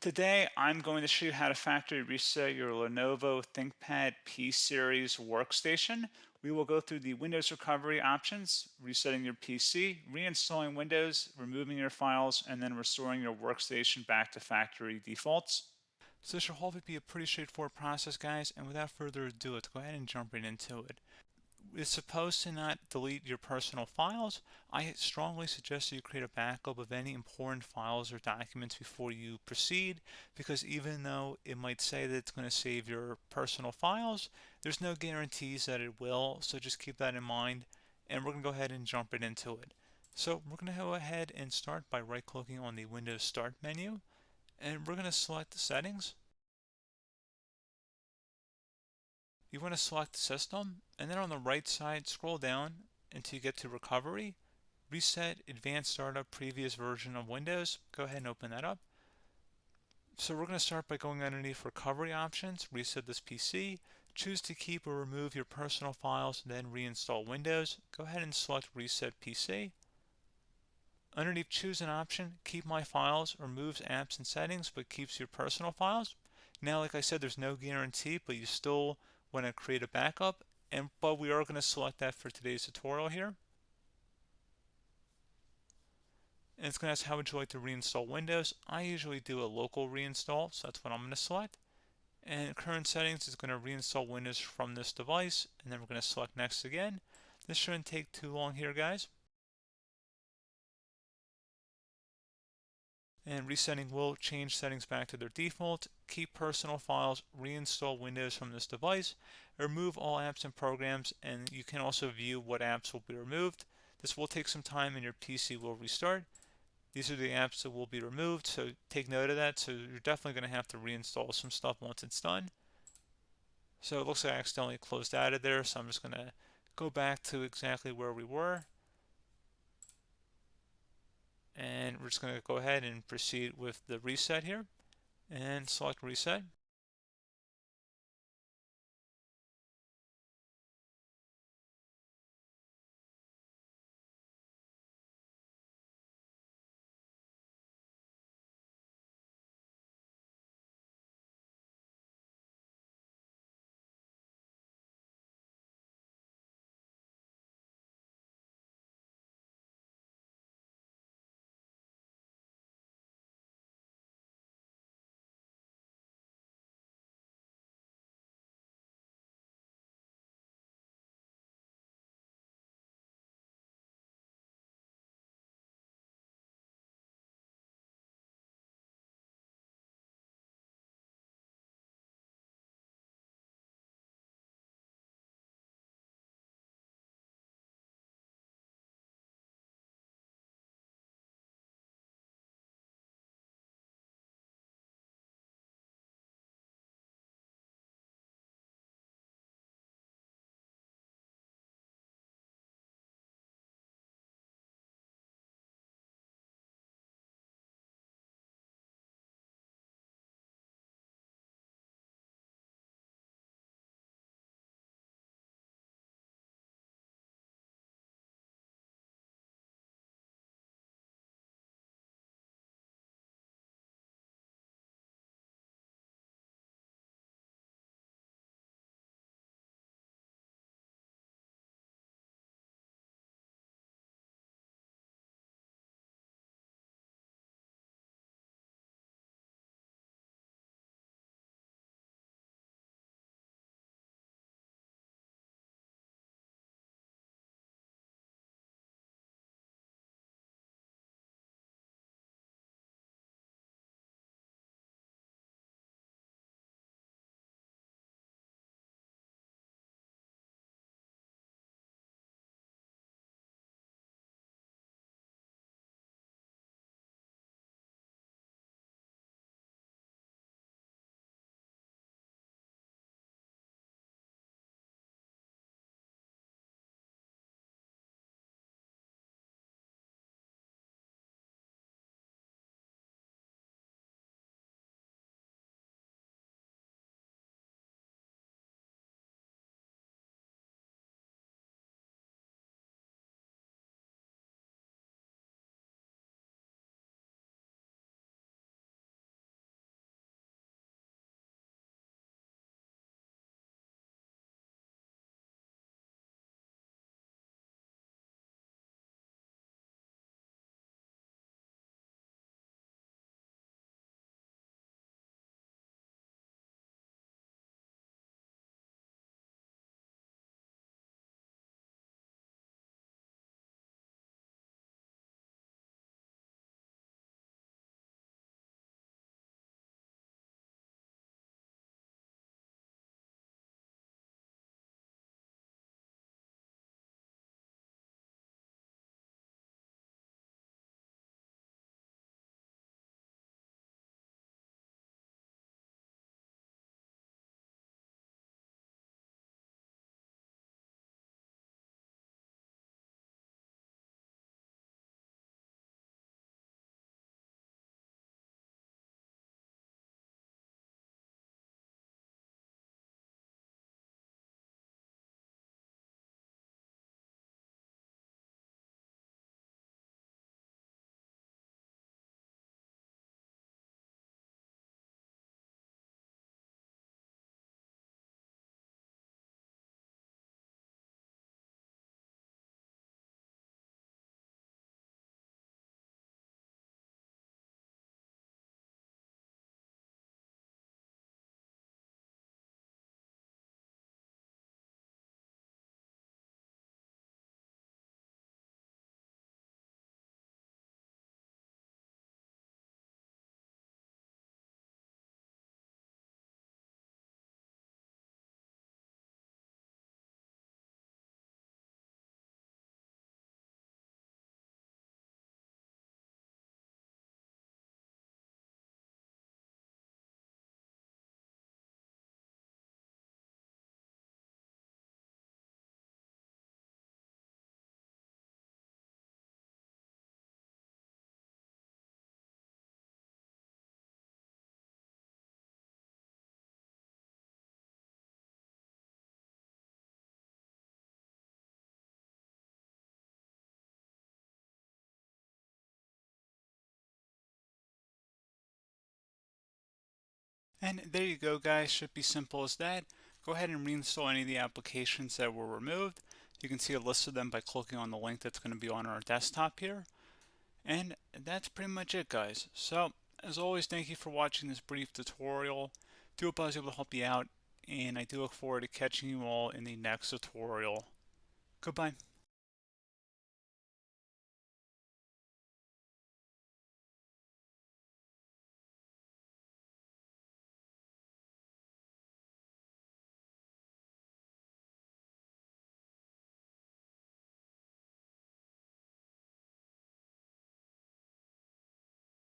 Today, I'm going to show you how to factory reset your Lenovo ThinkPad P Series workstation. We will go through the Windows recovery options, resetting your PC, reinstalling Windows, removing your files, and then restoring your workstation back to factory defaults. So this should hopefully be a pretty straightforward process, guys, and without further ado, let's go ahead and jump right into it. It's supposed to not delete your personal files. I strongly suggest that you create a backup of any important files or documents before you proceed, because even though it might say that it's going to save your personal files, there's no guarantees that it will, so just keep that in mind, and we're going to go ahead and jump right into it. So we're going to go ahead and start by right-clicking on the Windows Start menu, and we're going to select the settings. You want to select System, and then on the right side, scroll down until you get to Recovery. Reset Advanced Startup Previous Version of Windows. Go ahead and open that up. So we're going to start by going underneath Recovery Options, reset this PC, choose to keep or remove your personal files, then reinstall Windows. Go ahead and select Reset PC. Underneath Choose an option, Keep My Files removes apps and settings but keeps your personal files. Now, like I said, there's no guarantee, but you still want to create a backup, but we are going to select that for today's tutorial here. And it's going to ask how would you like to reinstall Windows. I usually do a local reinstall, so that's what I'm going to select. And current settings is going to reinstall Windows from this device, and then we're going to select next again. This shouldn't take too long here, guys. And resetting will change settings back to their default, keep personal files, reinstall Windows from this device, remove all apps and programs, and you can also view what apps will be removed. This will take some time and your PC will restart. These are the apps that will be removed, so take note of that. So you're definitely going to have to reinstall some stuff once it's done. So it looks like I accidentally closed out of there, so I'm just going to go back to exactly where we were. And we're just going to go ahead and proceed with the reset here and select reset. And there you go, guys. Should be simple as that. Go ahead and reinstall any of the applications that were removed. You can see a list of them by clicking on the link that's going to be on our desktop here. And that's pretty much it, guys. So, as always, thank you for watching this brief tutorial. Do hope I was able to help you out, and I do look forward to catching you all in the next tutorial. Goodbye.